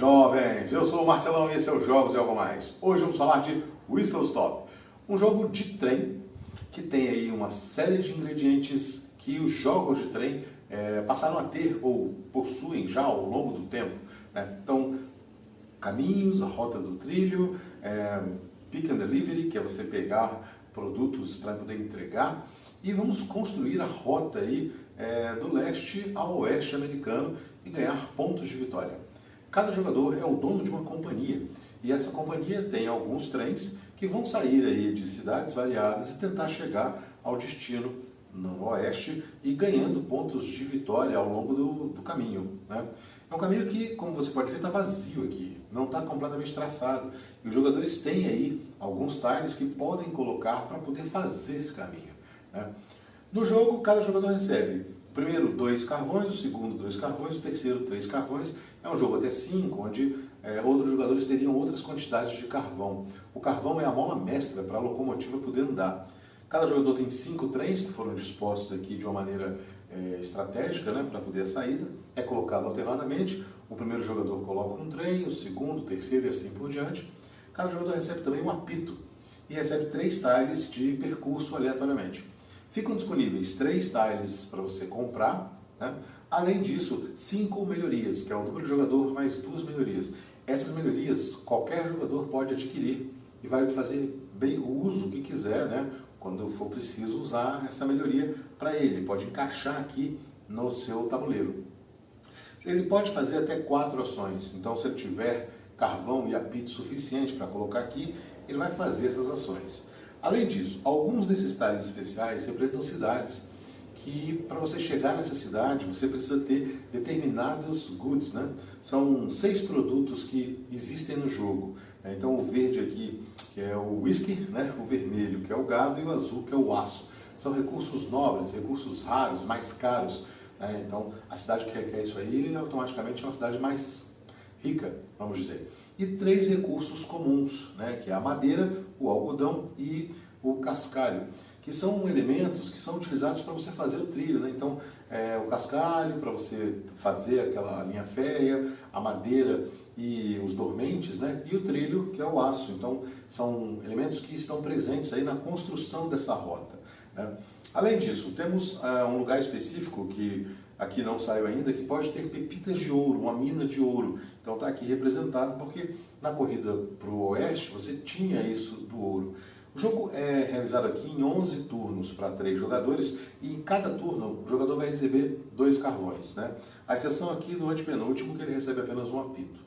Jovens, eu sou o Marcelão e esse é o Jogos e Algo Mais. Hoje vamos falar de Whistle Stop, um jogo de trem que tem aí uma série de ingredientes que os jogos de trem passaram a ter ou possuem já ao longo do tempo, né? Então, caminhos, a rota do trilho, pick and delivery, que é você pegar produtos para poder entregar, e vamos construir a rota aí do leste ao oeste americano e ganhar pontos de vitória. Cada jogador é o dono de uma companhia e essa companhia tem alguns trens que vão sair aí de cidades variadas e tentar chegar ao destino no oeste e ganhando pontos de vitória ao longo do caminho, né? É um caminho que, como você pode ver, está vazio aqui, não está completamente traçado. E os jogadores têm aí alguns tiles que podem colocar para poder fazer esse caminho, né? No jogo, cada jogador recebe o primeiro 2 carvões, o segundo 2 carvões, o terceiro 3 carvões. É um jogo até 5, onde outros jogadores teriam outras quantidades de carvão. O carvão é a mola mestra para a locomotiva poder andar. Cada jogador tem 5 trens que foram dispostos aqui de uma maneira estratégica, né, para poder a saída. É colocado alternadamente. O primeiro jogador coloca um trem, o segundo, o terceiro e assim por diante. Cada jogador recebe também um apito e recebe 3 tiles de percurso aleatoriamente. Ficam disponíveis 3 tiles para você comprar, né? Além disso, 5 melhorias, que é o número de jogador mais 2 melhorias. Essas melhorias qualquer jogador pode adquirir e vai fazer bem o uso que quiser, né? Quando for preciso usar essa melhoria para ele, pode encaixar aqui no seu tabuleiro. Ele pode fazer até 4 ações, então se ele tiver carvão e apito suficiente para colocar aqui, ele vai fazer essas ações. Além disso, alguns desses tiles especiais representam cidades que, para você chegar nessa cidade, você precisa ter determinados goods, né? São 6 produtos que existem no jogo. Então, o verde aqui, que é o whisky, né? O vermelho, que é o gado, e o azul, que é o aço. São recursos nobres, recursos raros, mais caros, né? Então, a cidade que requer isso aí, automaticamente é uma cidade mais rica, vamos dizer. E 3 recursos comuns, né? Que é a madeira, o algodão e o cascalho, que são elementos que são utilizados para você fazer o trilho, né? Então, o cascalho para você fazer aquela linha férrea, a madeira e os dormentes, né? E o trilho, que é o aço. Então, são elementos que estão presentes aí na construção dessa rota, né? Além disso, temos um lugar específico que aqui não saiu ainda, que pode ter pepitas de ouro, uma mina de ouro. Então está aqui representado porque na corrida para o oeste você tinha isso do ouro. O jogo é realizado aqui em 11 turnos para 3 jogadores e em cada turno o jogador vai receber 2 carvões, né? A exceção aqui no antepenúltimo, que ele recebe apenas um apito.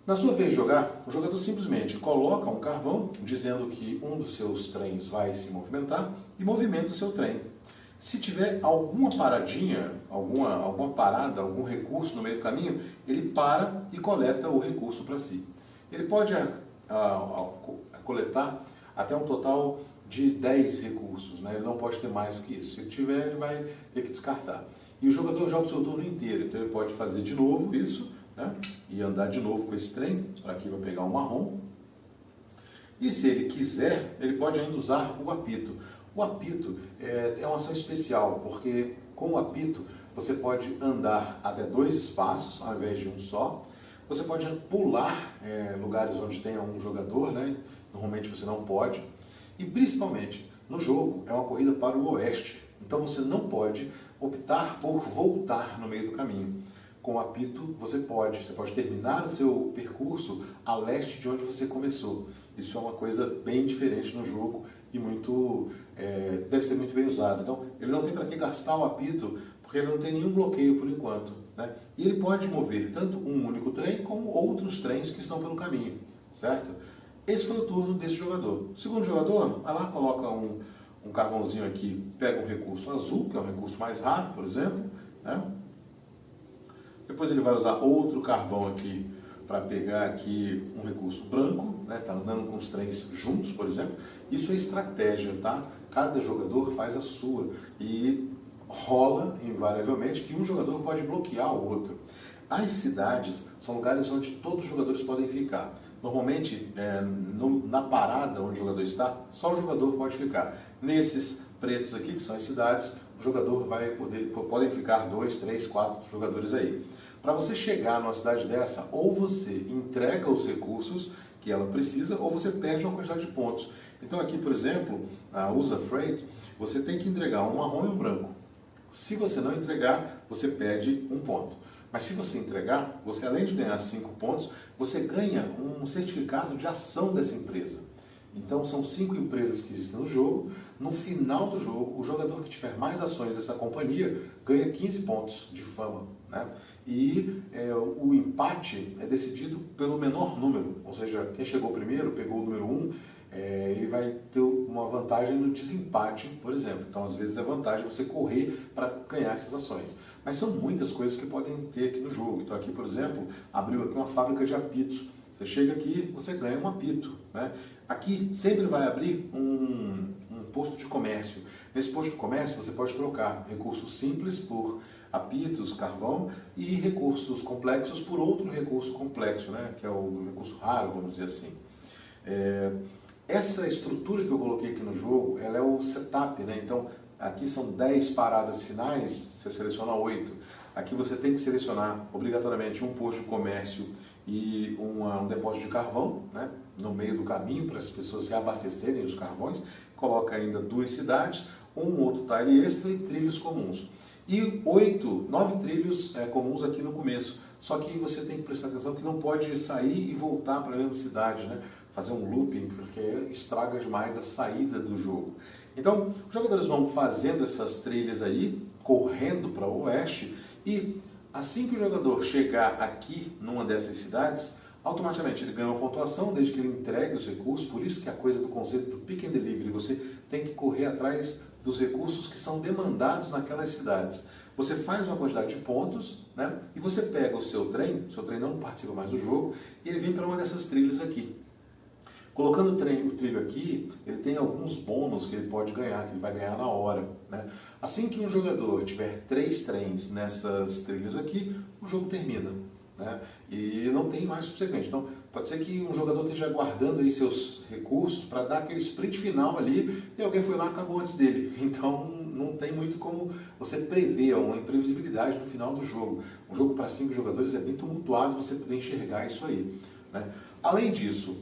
Na sua vez de jogar, o jogador simplesmente coloca um carvão dizendo que um dos seus trens vai se movimentar e movimenta o seu trem. Se tiver alguma paradinha, alguma parada, algum recurso no meio do caminho, ele para e coleta o recurso para si. Ele pode coletar até um total de 10 recursos, né? Ele não pode ter mais do que isso. Se ele tiver, ele vai ter que descartar. E o jogador joga o seu turno inteiro, então ele pode fazer de novo isso, né? E andar de novo com esse trem, para aqui vai pegar um marrom. E se ele quiser, ele pode ainda usar o apito. O apito é uma ação especial, porque com o apito você pode andar até 2 espaços, ao invés de um só. Você pode pular lugares onde tenha um jogador, né? Normalmente você não pode. E principalmente, no jogo, é uma corrida para o oeste. Então você não pode optar por voltar no meio do caminho. Com o apito, você pode terminar o seu percurso a leste de onde você começou. Isso é uma coisa bem diferente no jogo e deve ser muito bem usado. Então, ele não tem para que gastar o apito, porque ele não tem nenhum bloqueio por enquanto, né? E ele pode mover tanto um único trem como outros trens que estão pelo caminho, certo? Esse foi o turno desse jogador. O segundo jogador, vai lá, coloca um carvãozinho aqui, pega um recurso azul, que é um recurso mais raro, por exemplo, né? Depois ele vai usar outro carvão aqui para pegar aqui um recurso branco, né? Tá andando com os trens juntos, por exemplo. Isso é estratégia, tá? Cada jogador faz a sua e rola invariavelmente que um jogador pode bloquear o outro. As cidades são lugares onde todos os jogadores podem ficar. Normalmente, na parada onde o jogador está, só o jogador pode ficar. Nesses pretos aqui, que são as cidades, o jogador podem ficar 2, 3, 4 jogadores aí. Para você chegar numa cidade dessa, ou você entrega os recursos que ela precisa, ou você perde uma quantidade de pontos. Então aqui, por exemplo, a USA Freight, você tem que entregar um marrom e um branco. Se você não entregar, você perde um ponto. Mas se você entregar, você além de ganhar 5 pontos, você ganha um certificado de ação dessa empresa. Então são 5 empresas que existem no jogo. No final do jogo, o jogador que tiver mais ações dessa companhia ganha 15 pontos de fama, né? E o empate é decidido pelo menor número, ou seja, quem chegou primeiro, pegou o número 1, ele vai ter uma vantagem no desempate, por exemplo. Então, às vezes, é vantagem você correr para ganhar essas ações. Mas são muitas coisas que podem ter aqui no jogo. Então, aqui, por exemplo, abriu aqui uma fábrica de apitos. Você chega aqui, você ganha um apito, né? Aqui sempre vai abrir um posto de comércio. Nesse posto de comércio, você pode trocar recursos simples por apitos, carvão, e recursos complexos por outro recurso complexo, né? Que é o recurso raro, vamos dizer assim. Essa estrutura que eu coloquei aqui no jogo, ela é o setup, né? Então, aqui são 10 paradas finais, você seleciona 8. Aqui você tem que selecionar obrigatoriamente um posto de comércio e um depósito de carvão, né? No meio do caminho, para as pessoas reabastecerem os carvões. Coloca ainda 2 cidades, um outro tile extra e trilhos comuns. E 9 trilhos comuns aqui no começo. Só que você tem que prestar atenção que não pode sair e voltar para a mesma cidade, né? Fazer um looping, porque estraga demais a saída do jogo. Então, os jogadores vão fazendo essas trilhas aí, correndo para o oeste, e assim que o jogador chegar aqui, numa dessas cidades, automaticamente ele ganha uma pontuação, desde que ele entregue os recursos. Por isso que a coisa do conceito do pick and delivery, você tem que correr atrás dos recursos que são demandados naquelas cidades. Você faz uma quantidade de pontos, né? E você pega o seu trem não participa mais do jogo, e ele vem para uma dessas trilhas aqui. Colocando o trilho aqui, ele tem alguns bônus que ele pode ganhar, que ele vai ganhar na hora, né? Assim que um jogador tiver 3 trens nessas trilhas aqui, o jogo termina, né? E não tem mais subsequente. Então, pode ser que um jogador esteja guardando aí seus recursos para dar aquele sprint final ali, e alguém foi lá e acabou antes dele. Então, não tem muito como você prever, uma imprevisibilidade no final do jogo. Um jogo para 5 jogadores é bem tumultuado você poder enxergar isso aí, né? Além disso,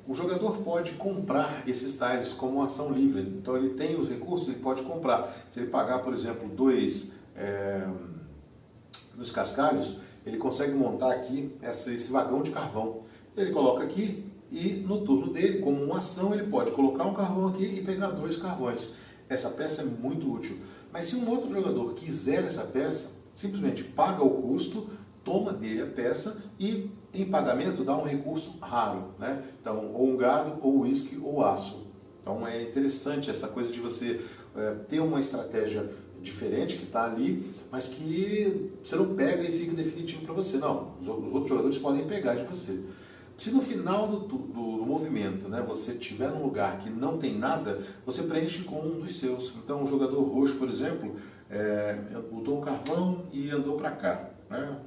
o jogador pode comprar esses tiles como uma ação livre. Então ele tem os recursos, ele pode comprar. Se ele pagar, por exemplo, 2 dos cascalhos, ele consegue montar aqui esse vagão de carvão. Ele coloca aqui e no turno dele, como uma ação, ele pode colocar um carvão aqui e pegar 2 carvões. Essa peça é muito útil. Mas se um outro jogador quiser essa peça, simplesmente paga o custo, toma dele a peça e, em pagamento, dá um recurso raro, né? Então, ou um gado, ou uísque, ou aço. Então, é interessante essa coisa de você ter uma estratégia diferente que está ali, mas que você não pega e fica definitivo para você. Não, os outros jogadores podem pegar de você. Se no final do movimento, né, você estiver num lugar que não tem nada, você preenche com um dos seus. Então, o jogador roxo, por exemplo, botou um carvão e andou para cá, né?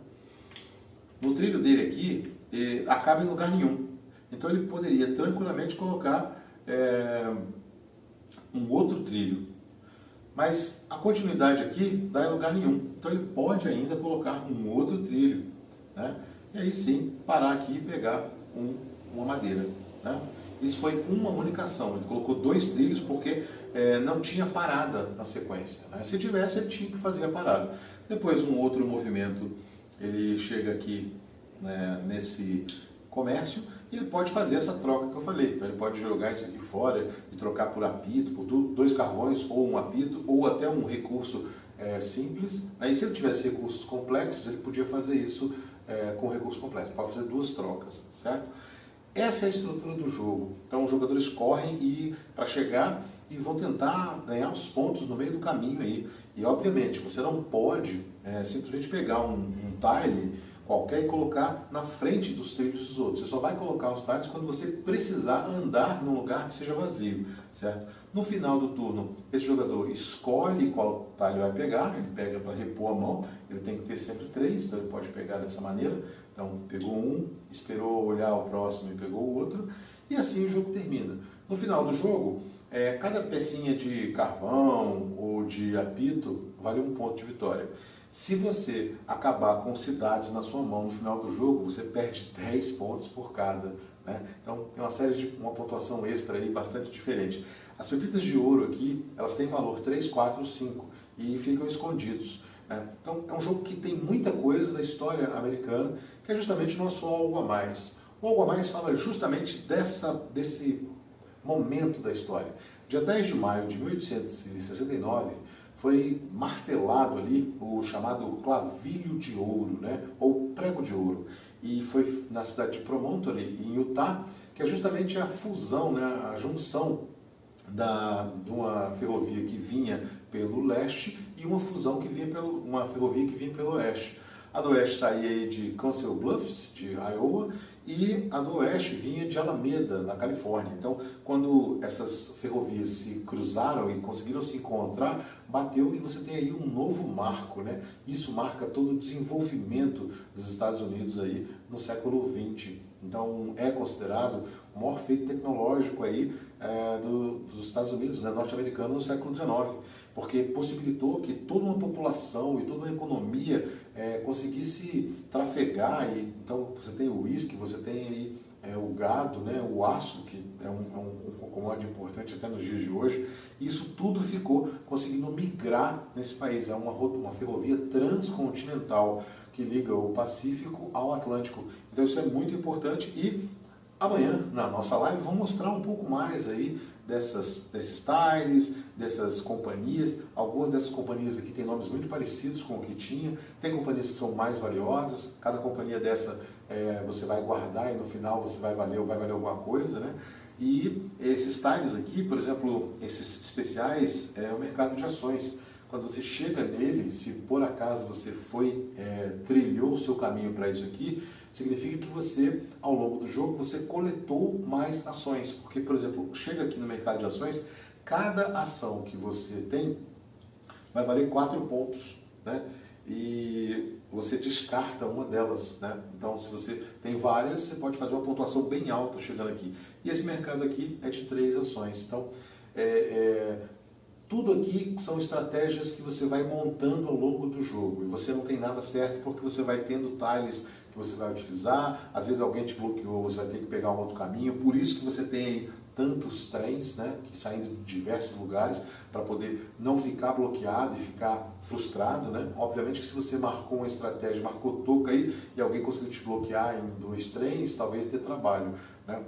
No trilho dele aqui, acaba em lugar nenhum. Então ele poderia tranquilamente colocar um outro trilho. Mas a continuidade aqui dá em lugar nenhum. Então ele pode ainda colocar um outro trilho, né? E aí sim, parar aqui e pegar uma madeira, né? Isso foi uma única ação. Ele colocou 2 trilhos porque não tinha parada na sequência, né? Se tivesse, ele tinha que fazer a parada. Depois um outro movimento, ele chega aqui, né, nesse comércio, e ele pode fazer essa troca que eu falei. Então ele pode jogar isso aqui fora e trocar por apito, por 2 carvões, ou um apito, ou até um recurso simples. Aí se ele tivesse recursos complexos, ele podia fazer isso com recurso complexo. Pode fazer 2 trocas, certo? Essa é a estrutura do jogo. Então os jogadores correm para chegar e vão tentar ganhar os pontos no meio do caminho aí. E obviamente você não pode simplesmente pegar um tile qualquer e colocar na frente dos trilhos dos outros. Você só vai colocar os tiles quando você precisar andar num lugar que seja vazio, certo? No final do turno, esse jogador escolhe qual tile vai pegar, ele pega para repor a mão, ele tem que ter sempre 3, então ele pode pegar dessa maneira. Então, pegou um, esperou olhar o próximo e pegou o outro, e assim o jogo termina. No final do jogo, cada pecinha de carvão ou de apito vale 1 ponto de vitória. Se você acabar com cidades na sua mão no final do jogo, você perde 10 pontos por cada, né? Então tem uma série de uma pontuação extra aí bastante diferente. As pepitas de ouro aqui, elas têm valor 3, 4, 5 e ficam escondidos, né? Então é um jogo que tem muita coisa da história americana, que é justamente o nosso Algo a Mais. O Algo a Mais fala justamente desse momento da história. Dia 10 de maio de 1869, foi martelado ali o chamado clavilho de ouro, né? Ou prego de ouro. E foi na cidade de Promontory, em Utah, que é justamente a fusão, né? A junção de uma ferrovia que vinha pelo leste e uma ferrovia que vinha pelo oeste. A do oeste saía aí de Council Bluffs, de Iowa, e a do oeste vinha de Alameda, na Califórnia. Então, quando essas ferrovias se cruzaram e conseguiram se encontrar, bateu e você tem aí um novo marco, né? Isso marca todo o desenvolvimento dos Estados Unidos aí no século XX. Então, é considerado o maior feito tecnológico aí dos Estados Unidos, né, norte-americano, no século XIX, porque possibilitou que toda uma população e toda uma economia conseguisse trafegar. E, então, você tem o uísque, você tem aí o gado, né, o aço, que é um commodity importante até nos dias de hoje. Isso tudo ficou conseguindo migrar nesse país. É uma ferrovia transcontinental que liga o Pacífico ao Atlântico. Então isso é muito importante e amanhã, na nossa live, vamos mostrar um pouco mais aí desses tiles, dessas companhias. Algumas dessas companhias aqui têm nomes muito parecidos com o que tinha. Tem companhias que são mais valiosas. Cada companhia dessa você vai guardar e no final você vai valer alguma coisa, né? E esses tiles aqui, por exemplo, esses especiais, é o mercado de ações. Quando você chega nele, se por acaso você trilhou o seu caminho para isso aqui, significa que você, ao longo do jogo, você coletou mais ações. Porque, por exemplo, chega aqui no mercado de ações, cada ação que você tem vai valer 4 pontos, né? E você descarta uma delas, né? Então, se você tem várias, você pode fazer uma pontuação bem alta chegando aqui. E esse mercado aqui é de 3 ações. Então, tudo aqui são estratégias que você vai montando ao longo do jogo. E você não tem nada certo porque você vai tendo tiles que você vai utilizar. Às vezes alguém te bloqueou, você vai ter que pegar um outro caminho. Por isso que você tem aí tantos trens, né, que saem de diversos lugares para poder não ficar bloqueado e ficar frustrado, né? Obviamente que se você marcou uma estratégia, marcou toca aí e alguém conseguiu te bloquear em 2 trens, talvez dê trabalho, né?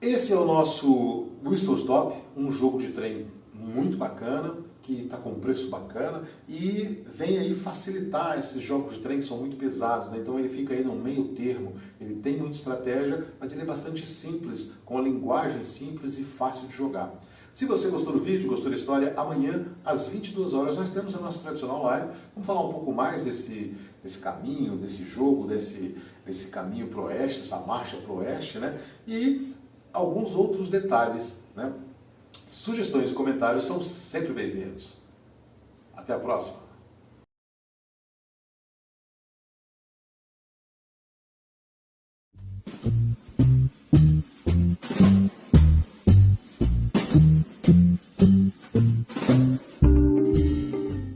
Esse é o nosso Whistle Stop, um jogo de trem muito bacana, que está com um preço bacana e vem aí facilitar esses jogos de trem que são muito pesados, né? Então ele fica aí no meio termo, ele tem muita estratégia, mas ele é bastante simples, com a linguagem simples e fácil de jogar. Se você gostou do vídeo, gostou da história, amanhã às 22 horas nós temos a nossa tradicional live. Vamos falar um pouco mais desse caminho, desse jogo, desse caminho para o oeste, essa marcha para o oeste, né? E alguns outros detalhes, né? Sugestões e comentários são sempre bem-vindos. Até a próxima!